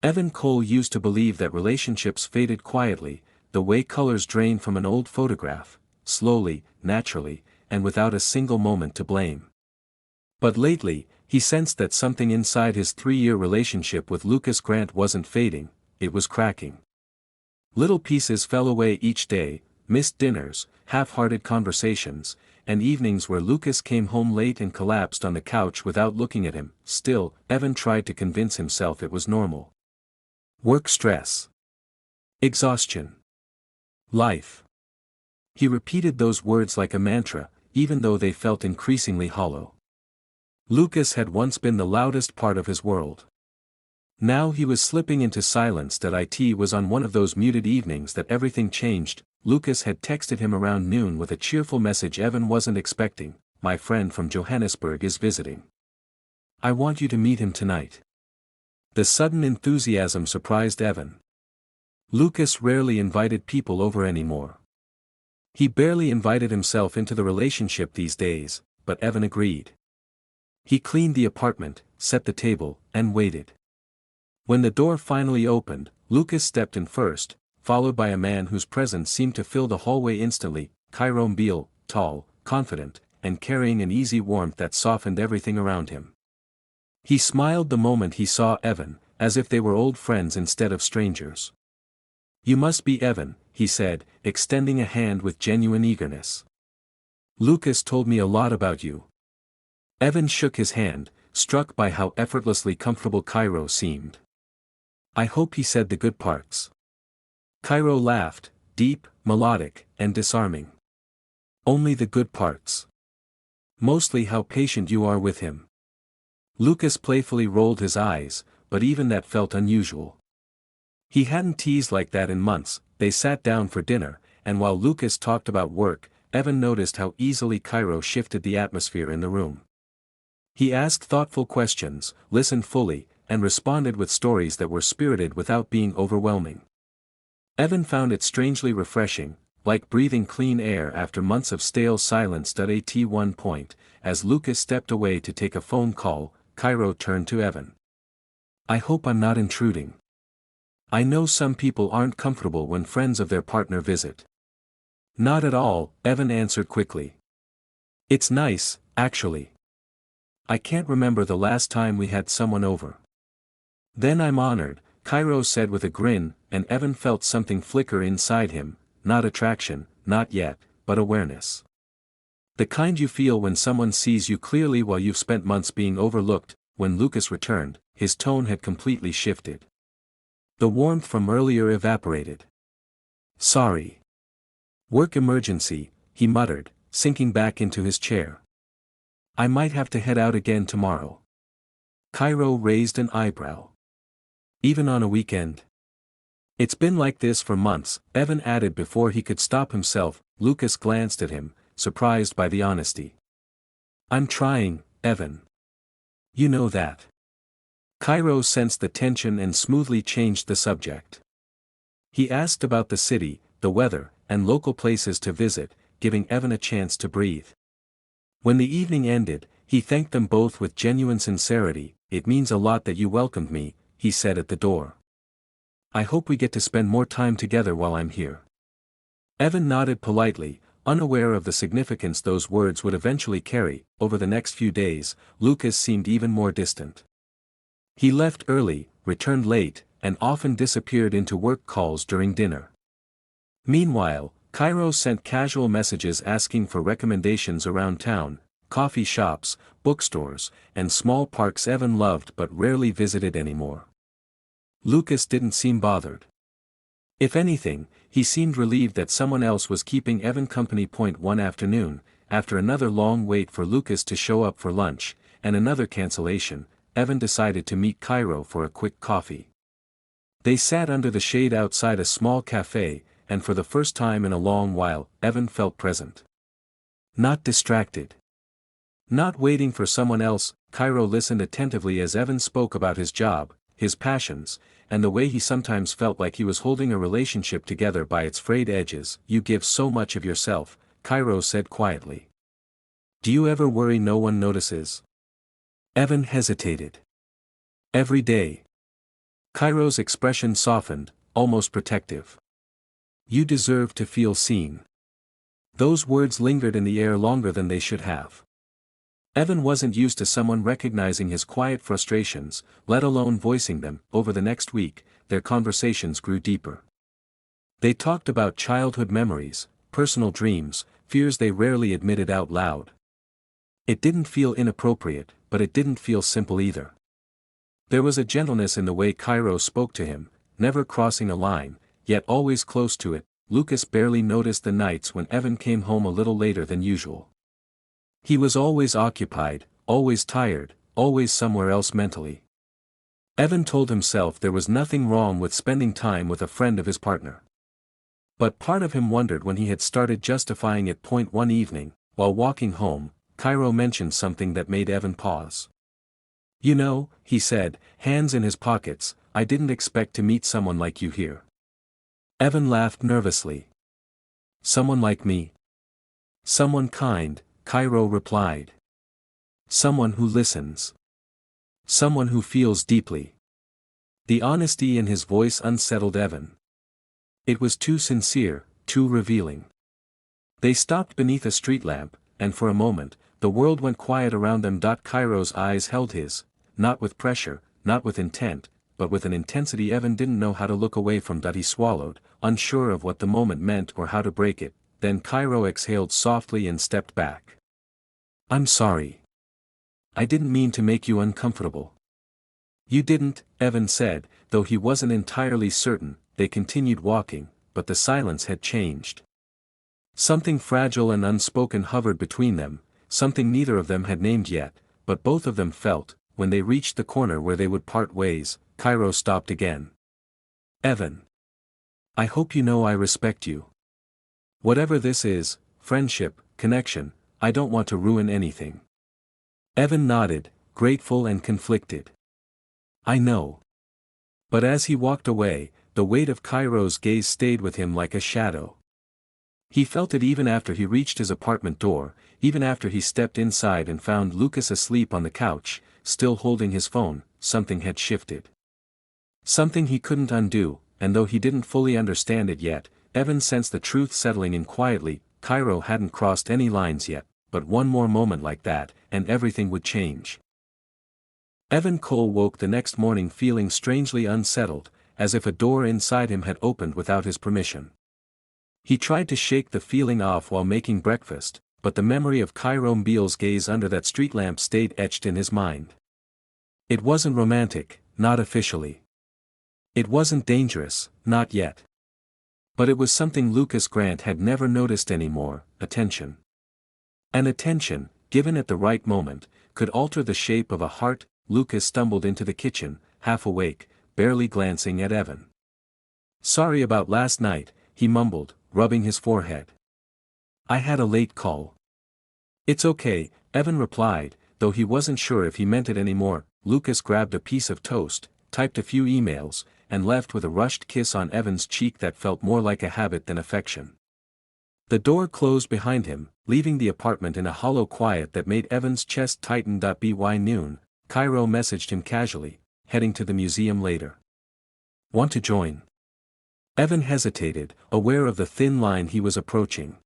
Evan Cole used to believe that relationships faded quietly, the way colors drain from an old photograph, slowly, naturally, and without a single moment to blame. But lately, he sensed that something inside his 3-year relationship with Lucas Grant wasn't fading, it was cracking. Little pieces fell away each day, missed dinners, half-hearted conversations, and evenings where Lucas came home late and collapsed on the couch without looking at him. Still, Evan tried to convince himself it was normal. Work stress. Exhaustion. Life. He repeated those words like a mantra, even though they felt increasingly hollow. Lucas had once been the loudest part of his world. Now he was slipping into silence. It was on one of those muted evenings that everything changed. Lucas had texted him around noon with a cheerful message Evan wasn't expecting: "My friend from Johannesburg is visiting. I want you to meet him tonight." The sudden enthusiasm surprised Evan. Lucas rarely invited people over anymore. He barely invited himself into the relationship these days, but Evan agreed. He cleaned the apartment, set the table, and waited. When the door finally opened, Lucas stepped in first, followed by a man whose presence seemed to fill the hallway instantly: Kairo Mbele, tall, confident, and carrying an easy warmth that softened everything around him. He smiled the moment he saw Evan, as if they were old friends instead of strangers. "You must be Evan," he said, extending a hand with genuine eagerness. "Lucas told me a lot about you." Evan shook his hand, struck by how effortlessly comfortable Kairo seemed. "I hope he said the good parts." Kairo laughed, deep, melodic, and disarming. "Only the good parts. Mostly how patient you are with him." Lucas playfully rolled his eyes, but even that felt unusual. He hadn't teased like that in months. They sat down for dinner, and while Lucas talked about work, Evan noticed how easily Kairo shifted the atmosphere in the room. He asked thoughtful questions, listened fully, and responded with stories that were spirited without being overwhelming. Evan found it strangely refreshing, like breathing clean air after months of stale silence. At one point, as Lucas stepped away to take a phone call, Kairo turned to Evan. "I hope I'm not intruding. I know some people aren't comfortable when friends of their partner visit." "Not at all," Evan answered quickly. "It's nice, actually. I can't remember the last time we had someone over." "Then I'm honored," Kairo said with a grin, and Evan felt something flicker inside him, not attraction, not yet, but awareness. The kind you feel when someone sees you clearly while you've spent months being overlooked. When Lucas returned, his tone had completely shifted. The warmth from earlier evaporated. "Sorry. Work emergency," he muttered, sinking back into his chair. "I might have to head out again tomorrow." Kairo raised an eyebrow. "Even on a weekend?" "It's been like this for months," Evan added before he could stop himself. Lucas glanced at him, surprised by the honesty. "I'm trying, Evan. You know that." Kairo sensed the tension and smoothly changed the subject. He asked about the city, the weather, and local places to visit, giving Evan a chance to breathe. When the evening ended, he thanked them both with genuine sincerity. "It means a lot that you welcomed me," he said at the door. "I hope we get to spend more time together while I'm here." Evan nodded politely, unaware of the significance those words would eventually carry. Over the next few days, Lucas seemed even more distant. He left early, returned late, and often disappeared into work calls during dinner. Meanwhile, Kairo sent casual messages asking for recommendations around town: coffee shops, bookstores, and small parks Evan loved but rarely visited anymore. Lucas didn't seem bothered. If anything, he seemed relieved that someone else was keeping Evan company. One afternoon, after another long wait for Lucas to show up for lunch, and another cancellation, Evan decided to meet Kairo for a quick coffee. They sat under the shade outside a small cafe, and for the first time in a long while, Evan felt present. Not distracted. Not waiting for someone else. Kairo listened attentively as Evan spoke about his job, his passions, and the way he sometimes felt like he was holding a relationship together by its frayed edges. "You give so much of yourself," Kairo said quietly. "Do you ever worry no one notices?" Evan hesitated. "Every day. Kairo's expression softened, almost protective. You deserve to feel seen. Those words lingered in the air longer than they should have. Evan wasn't used to someone recognizing his quiet frustrations, let alone voicing them. Over the next week, their conversations grew deeper. They talked about childhood memories, personal dreams, fears they rarely admitted out loud. It didn't feel inappropriate, but it didn't feel simple either. There was a gentleness in the way Kairo spoke to him, never crossing a line, yet always close to it. Lucas barely noticed the nights when Evan came home a little later than usual. He was always occupied, always tired, always somewhere else mentally. Evan told himself there was nothing wrong with spending time with a friend of his partner. But part of him wondered when he had started justifying it. One evening, while walking home, Kairo mentioned something that made Evan pause. You know, he said, hands in his pockets, I didn't expect to meet someone like you here. Evan laughed nervously. Someone like me? Someone kind, Kairo replied. Someone who listens. Someone who feels deeply. The honesty in his voice unsettled Evan. It was too sincere, too revealing. They stopped beneath a street lamp, and for a moment, the world went quiet around them. Kairo's eyes held his, not with pressure, not with intent, but with an intensity Evan didn't know how to look away from. He swallowed, unsure of what the moment meant or how to break it. Then Kairo exhaled softly and stepped back. I'm sorry. I didn't mean to make you uncomfortable. You didn't, Evan said, though he wasn't entirely certain. They continued walking, but the silence had changed. Something fragile and unspoken hovered between them, something neither of them had named yet, but both of them felt. When they reached the corner where they would part ways, Kairo stopped again. Evan. I hope you know I respect you. Whatever this is, friendship, connection, I don't want to ruin anything. Evan nodded, grateful and conflicted. I know. But as he walked away, the weight of Kairo's gaze stayed with him like a shadow. He felt it even after he reached his apartment door, even after he stepped inside and found Lucas asleep on the couch, still holding his phone. Something had shifted. Something he couldn't undo, and though he didn't fully understand it yet, Evan sensed the truth settling in quietly. Kairo hadn't crossed any lines yet, but one more moment like that, and everything would change. Evan Cole woke the next morning feeling strangely unsettled, as if a door inside him had opened without his permission. He tried to shake the feeling off while making breakfast, but the memory of Kairo Mbele's gaze under that street lamp stayed etched in his mind. It wasn't romantic, not officially. It wasn't dangerous, not yet. But it was something Lucas Grant had never noticed anymore: attention. And attention, given at the right moment, could alter the shape of a heart. Lucas stumbled into the kitchen, half awake, barely glancing at Evan. Sorry about last night, he mumbled, rubbing his forehead. I had a late call. It's okay, Evan replied, though he wasn't sure if he meant it anymore. Lucas grabbed a piece of toast, typed a few emails, and left with a rushed kiss on Evan's cheek that felt more like a habit than affection. The door closed behind him, leaving the apartment in a hollow quiet that made Evan's chest tighten. By noon, Kairo messaged him casually, heading to the museum later. Want to join? Evan hesitated, aware of the thin line he was approaching.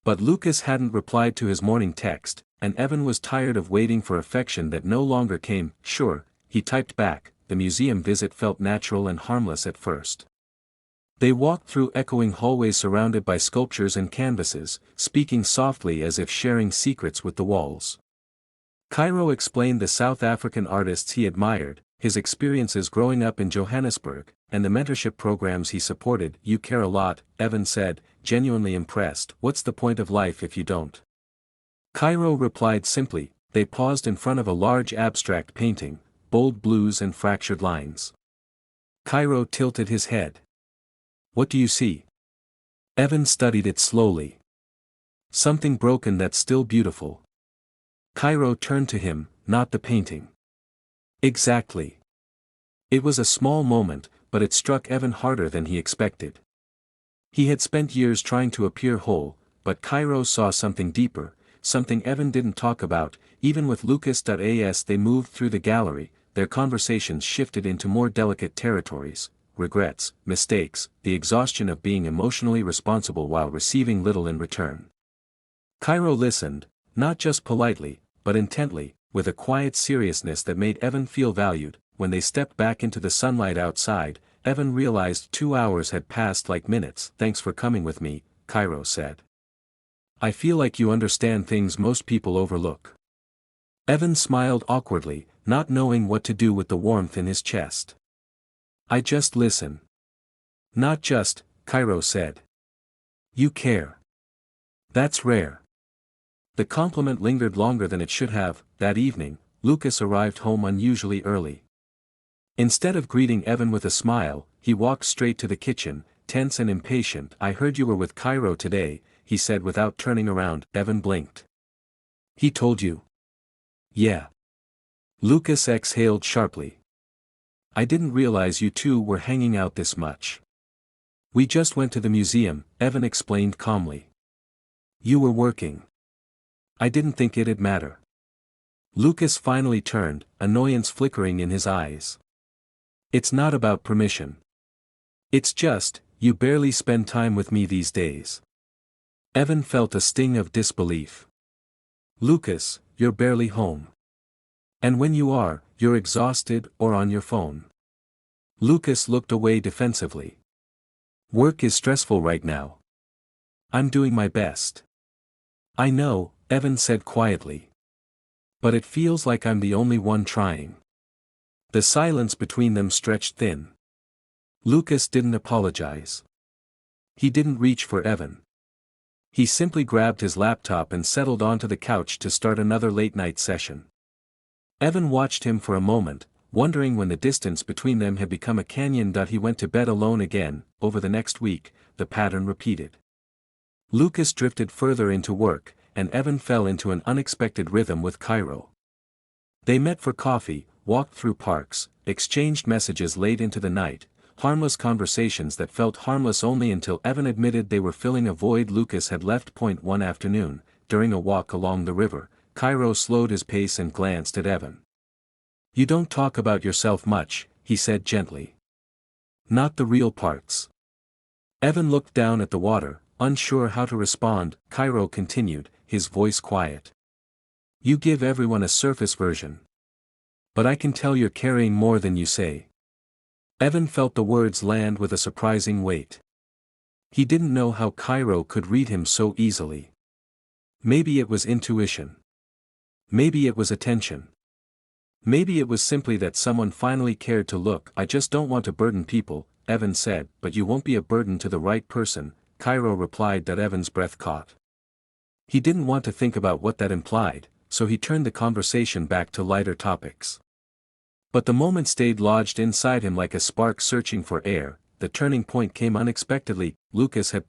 But Lucas hadn't replied to his morning text, and Evan was tired of waiting for affection that no longer came. Sure, he typed back. The museum visit felt natural and harmless at first. They walked through echoing hallways surrounded by sculptures and canvases, speaking softly as if sharing secrets with the walls. Kairo explained the South African artists he admired, his experiences growing up in Johannesburg, and the mentorship programs he supported. You care a lot, Evan said, genuinely impressed. What's the point of life if you don't? Kairo replied simply. They paused in front of a large abstract painting, bold blues and fractured lines. Kairo tilted his head. What do you see? Evan studied it slowly. Something broken that's still beautiful. Kairo turned to him, not the painting. Exactly. It was a small moment, but it struck Evan harder than he expected. He had spent years trying to appear whole, but Kairo saw something deeper, something Evan didn't talk about. Even with Lucas. As they moved through the gallery, their conversations shifted into more delicate territories: regrets, mistakes, the exhaustion of being emotionally responsible while receiving little in return. Kairo listened, not just politely, but intently, with a quiet seriousness that made Evan feel valued. When they stepped back into the sunlight outside, Evan realized 2 hours had passed like minutes. "Thanks for coming with me," Kairo said. "I feel like you understand things most people overlook." Evan smiled awkwardly, not knowing what to do with the warmth in his chest. "I just listen." "Not just," Kairo said. "You care." "That's rare." The compliment lingered longer than it should have. That evening, Lucas arrived home unusually early. Instead of greeting Evan with a smile, he walked straight to the kitchen, tense and impatient. "I heard you were with Kairo today," he said without turning around. Evan blinked. "He told you?" "Yeah." Lucas exhaled sharply. "I didn't realize you two were hanging out this much." "We just went to the museum," Evan explained calmly. "You were working." "I didn't think it'd matter." Lucas finally turned, annoyance flickering in his eyes. "It's not about permission. It's just, you barely spend time with me these days." Evan felt a sting of disbelief. "Lucas, you're barely home. And when you are, you're exhausted or on your phone." Lucas looked away defensively. "Work is stressful right now. I'm doing my best." "I know," Evan said quietly. "But it feels like I'm the only one trying." The silence between them stretched thin. Lucas didn't apologize. He didn't reach for Evan. He simply grabbed his laptop and settled onto the couch to start another late-night session. Evan watched him for a moment, wondering when the distance between them had become a canyon. He went to bed alone again. Over the next week, the pattern repeated. Lucas drifted further into work, and Evan fell into an unexpected rhythm with Kairo. They met for coffee, walked through parks, exchanged messages late into the night, harmless conversations that felt harmless only until Evan admitted they were filling a void Lucas had left. One afternoon, during a walk along the river, Kairo slowed his pace and glanced at Evan. "You don't talk about yourself much," he said gently. "Not the real parts." Evan looked down at the water, unsure how to respond. Kairo continued, his voice quiet. "You give everyone a surface version. But I can tell you're carrying more than you say." Evan felt the words land with a surprising weight. He didn't know how Kairo could read him so easily. Maybe it was intuition. Maybe it was attention. Maybe it was simply that someone finally cared to look. "I just don't want to burden people," Evan said. "But you won't be a burden to the right person," Kairo replied. Evan's breath caught. He didn't want to think about what that implied, so he turned the conversation back to lighter topics. But the moment stayed lodged inside him like a spark searching for air. The turning point came unexpectedly. Lucas had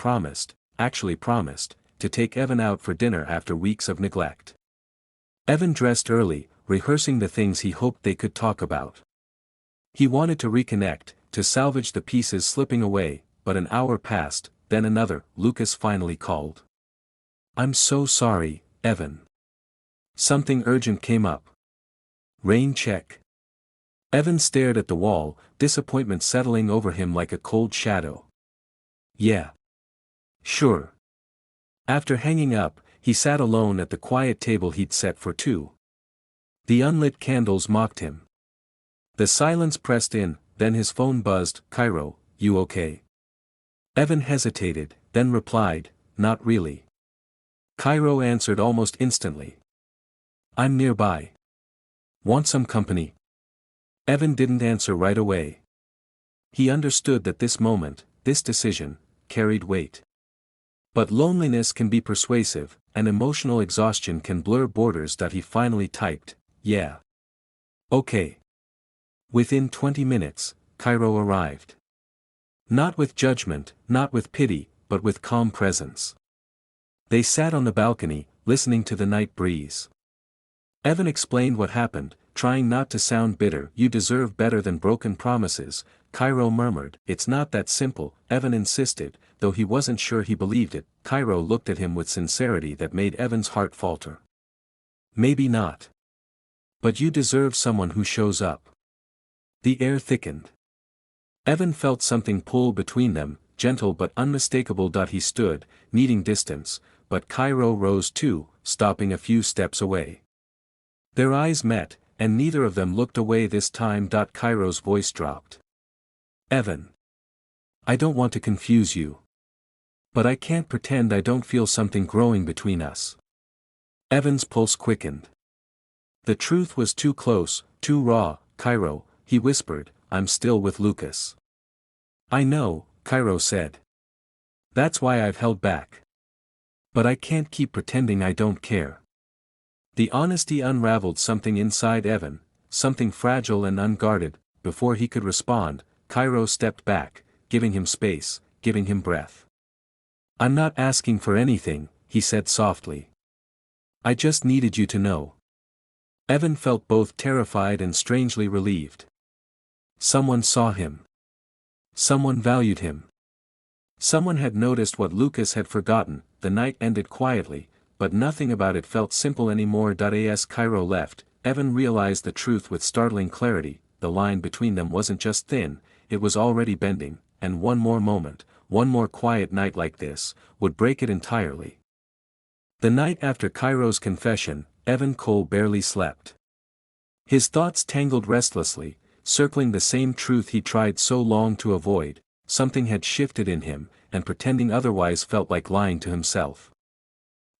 actually promised, to take Evan out for dinner after weeks of neglect. Evan dressed early, rehearsing the things he hoped they could talk about. He wanted to reconnect, to salvage the pieces slipping away. But an hour passed, then another. Lucas finally called. "I'm so sorry, Evan. Something urgent came up." "Rain check." Evan stared at the wall, disappointment settling over him like a cold shadow. "Yeah. Sure." After hanging up, he sat alone at the quiet table he'd set for two. The unlit candles mocked him. The silence pressed in, then his phone buzzed. "Kairo, you okay?" Evan hesitated, then replied, "Not really." Kairo answered almost instantly. "I'm nearby. Want some company?" Evan didn't answer right away. He understood that this moment, this decision, carried weight. But loneliness can be persuasive, and emotional exhaustion can blur borders. He finally typed, "Yeah. Okay." Within 20 minutes, Kairo arrived. Not with judgment, not with pity, but with calm presence. They sat on the balcony, listening to the night breeze. Evan explained what happened, trying not to sound bitter. "You deserve better than broken promises," Kairo murmured. "It's not that simple," Evan insisted, though he wasn't sure he believed it. Kairo looked at him with sincerity that made Evan's heart falter. "Maybe not. But you deserve someone who shows up." The air thickened. Evan felt something pull between them, gentle but unmistakable. He stood, needing distance, but Kairo rose too, stopping a few steps away. Their eyes met, and neither of them looked away this time. Kairo's voice dropped. Evan. I don't want to confuse you. But I can't pretend I don't feel something growing between us. Evan's pulse quickened. The truth was too close, too raw. Kairo, he whispered, I'm still with Lucas. I know, Kairo said. That's why I've held back. But I can't keep pretending I don't care. The honesty unraveled something inside Evan, something fragile and unguarded. Before he could respond, Kairo stepped back, giving him space, giving him breath. I'm not asking for anything, he said softly. I just needed you to know. Evan felt both terrified and strangely relieved. Someone saw him. Someone valued him. Someone had noticed what Lucas had forgotten. The night ended quietly, but nothing about it felt simple anymore. As Kairo left, Evan realized the truth with startling clarity. The line between them wasn't just thin, it was already bending, and one more moment, one more quiet night like this, would break it entirely. The night after Kairo's confession, Evan Cole barely slept. His thoughts tangled restlessly, circling the same truth he tried so long to avoid. Something had shifted in him, and pretending otherwise felt like lying to himself.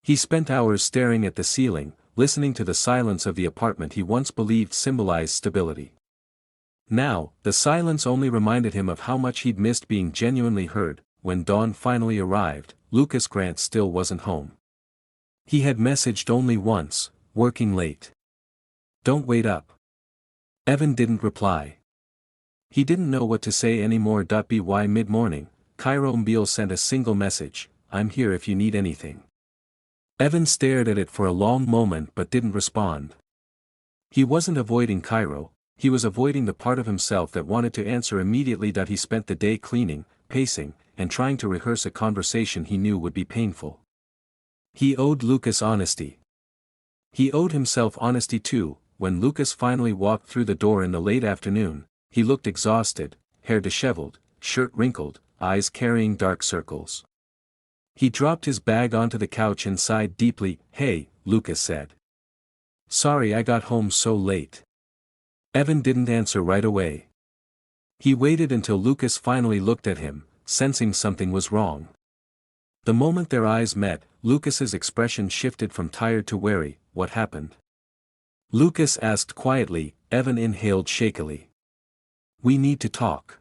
He spent hours staring at the ceiling, listening to the silence of the apartment he once believed symbolized stability. Now, the silence only reminded him of how much he'd missed being genuinely heard. When dawn finally arrived, Lucas Grant still wasn't home. He had messaged only once, working late. Don't wait up. Evan didn't reply. He didn't know what to say anymore. By mid-morning, Kairo Mbele sent a single message, I'm here if you need anything. Evan stared at it for a long moment but didn't respond. He wasn't avoiding Kairo, he was avoiding the part of himself that wanted to answer immediately. He spent the day cleaning, pacing, and trying to rehearse a conversation he knew would be painful. He owed Lucas honesty. He owed himself honesty too. When Lucas finally walked through the door in the late afternoon, he looked exhausted, hair disheveled, shirt wrinkled, eyes carrying dark circles. He dropped his bag onto the couch and sighed deeply. Hey, Lucas said. Sorry I got home so late. Evan didn't answer right away. He waited until Lucas finally looked at him, sensing something was wrong. The moment their eyes met, Lucas's expression shifted from tired to wary. What happened? Lucas asked quietly. Evan inhaled shakily. We need to talk.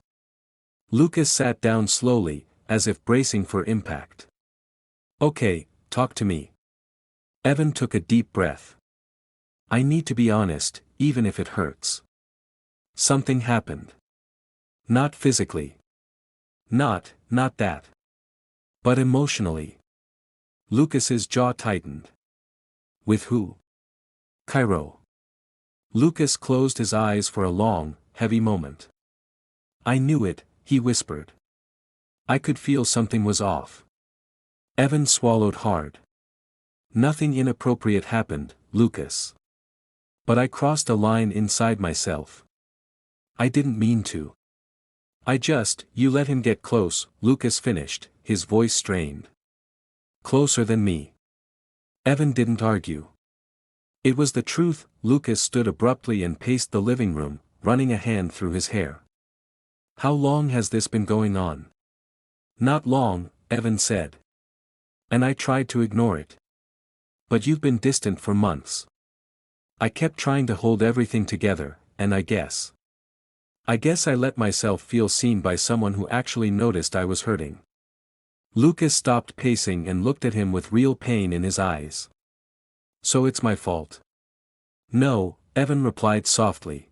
Lucas sat down slowly, as if bracing for impact. Okay, talk to me. Evan took a deep breath. I need to be honest, even if it hurts. Something happened. Not physically. Not that. But emotionally. Lucas's jaw tightened. With who? Kairo. Lucas closed his eyes for a long, heavy moment. I knew it, he whispered. I could feel something was off. Evan swallowed hard. Nothing inappropriate happened, Lucas. But I crossed a line inside myself. I didn't mean to. You let him get close, Lucas finished, his voice strained. Closer than me. Evan didn't argue. It was the truth. Lucas stood abruptly and paced the living room, running a hand through his hair. How long has this been going on? Not long, Evan said. And I tried to ignore it. But you've been distant for months. I kept trying to hold everything together, and I guess I let myself feel seen by someone who actually noticed I was hurting. Lucas stopped pacing and looked at him with real pain in his eyes. So it's my fault? No, Evan replied softly.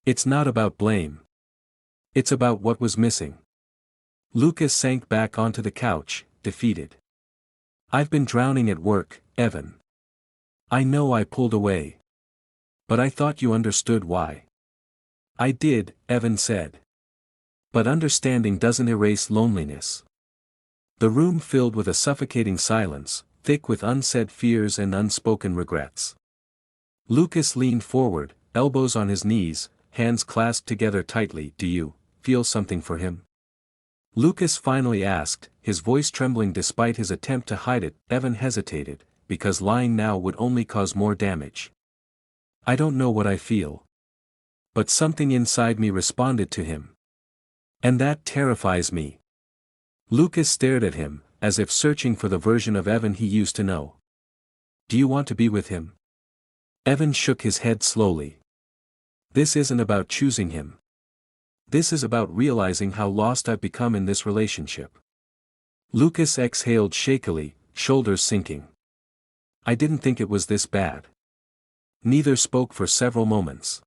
It's not about blame. It's about what was missing. Lucas sank back onto the couch, defeated. I've been drowning at work, Evan. I know I pulled away. But I thought you understood why. I did, Evan said. But understanding doesn't erase loneliness. The room filled with a suffocating silence, thick with unsaid fears and unspoken regrets. Lucas leaned forward, elbows on his knees, hands clasped together tightly. Do you feel something for him? Lucas finally asked, his voice trembling despite his attempt to hide it. Evan hesitated, because lying now would only cause more damage. I don't know what I feel. But something inside me responded to him. And that terrifies me. Lucas stared at him, as if searching for the version of Evan he used to know. Do you want to be with him? Evan shook his head slowly. This isn't about choosing him. This is about realizing how lost I've become in this relationship. Lucas exhaled shakily, shoulders sinking. I didn't think it was this bad. Neither spoke for several moments.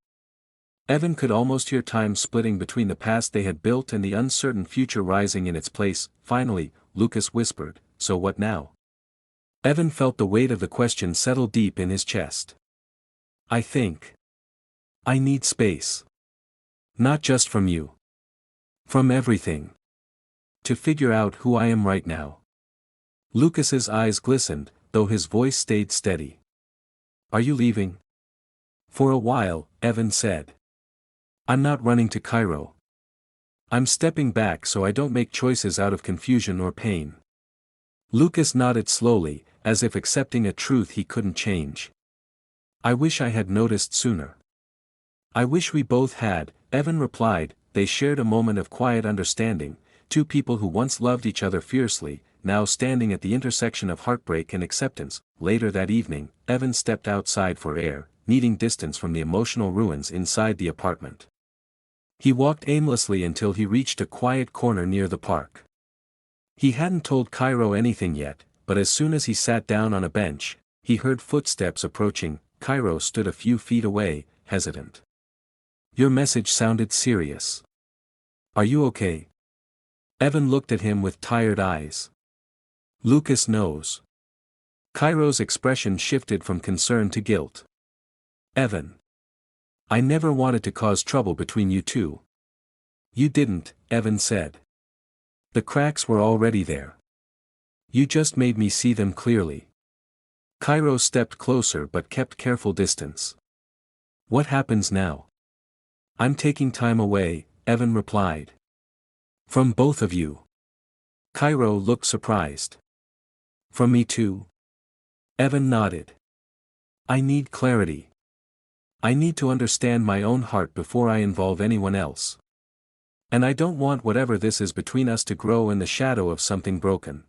Evan could almost hear time splitting between the past they had built and the uncertain future rising in its place. Finally, Lucas whispered, so what now? Evan felt the weight of the question settle deep in his chest. I think I need space. Not just from you. From everything. To figure out who I am right now. Lucas's eyes glistened, though his voice stayed steady. Are you leaving? For a while, Evan said. I'm not running to Kairo. I'm stepping back so I don't make choices out of confusion or pain. Lucas nodded slowly, as if accepting a truth he couldn't change. I wish I had noticed sooner. I wish we both had, Evan replied. They shared a moment of quiet understanding, two people who once loved each other fiercely, now standing at the intersection of heartbreak and acceptance. Later that evening, Evan stepped outside for air, needing distance from the emotional ruins inside the apartment. He walked aimlessly until he reached a quiet corner near the park. He hadn't told Kairo anything yet, but as soon as he sat down on a bench, he heard footsteps approaching. Kairo stood a few feet away, hesitant. Your message sounded serious. Are you okay? Evan looked at him with tired eyes. Lucas knows. Kairo's expression shifted from concern to guilt. Evan. I never wanted to cause trouble between you two. You didn't, Evan said. The cracks were already there. You just made me see them clearly. Kairo stepped closer but kept careful distance. What happens now? I'm taking time away, Evan replied. From both of you. Kairo looked surprised. From me too? Evan nodded. I need clarity. I need to understand my own heart before I involve anyone else. And I don't want whatever this is between us to grow in the shadow of something broken.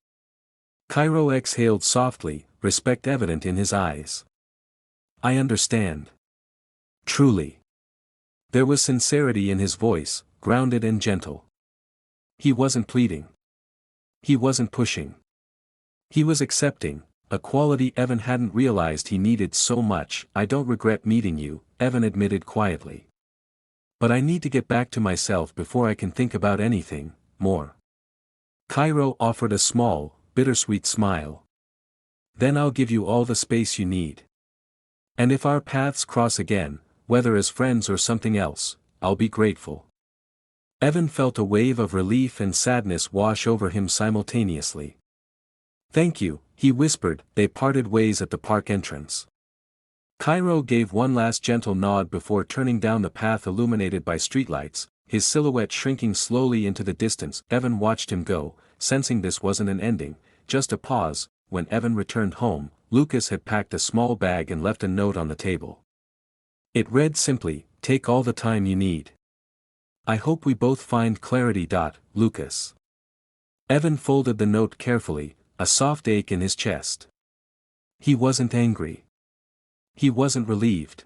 Kairo exhaled softly, respect evident in his eyes. I understand. Truly. There was sincerity in his voice, grounded and gentle. He wasn't pleading. He wasn't pushing. He was accepting, a quality Evan hadn't realized he needed so much. I don't regret meeting you, Evan admitted quietly. But I need to get back to myself before I can think about anything more. Kairo offered a small, bittersweet smile. Then I'll give you all the space you need. And if our paths cross again, whether as friends or something else, I'll be grateful. Evan felt a wave of relief and sadness wash over him simultaneously. Thank you, he whispered. They parted ways at the park entrance. Kairo gave one last gentle nod before turning down the path illuminated by streetlights, his silhouette shrinking slowly into the distance. Evan watched him go, sensing this wasn't an ending, just a pause. When Evan returned home, Lucas had packed a small bag and left a note on the table. It read simply, take all the time you need. I hope we both find clarity. Lucas. Evan folded the note carefully, a soft ache in his chest. He wasn't angry. He wasn't relieved.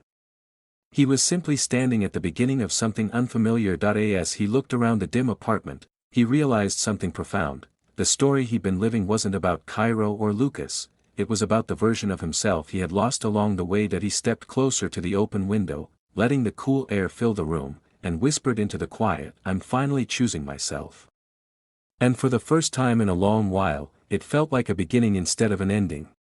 He was simply standing at the beginning of something unfamiliar. As he looked around the dim apartment, he realized something profound. The story he'd been living wasn't about Kairo or Lucas, it was about the version of himself he had lost along the way. He stepped closer to the open window, letting the cool air fill the room, and whispered into the quiet, I'm finally choosing myself. And for the first time in a long while, it felt like a beginning instead of an ending.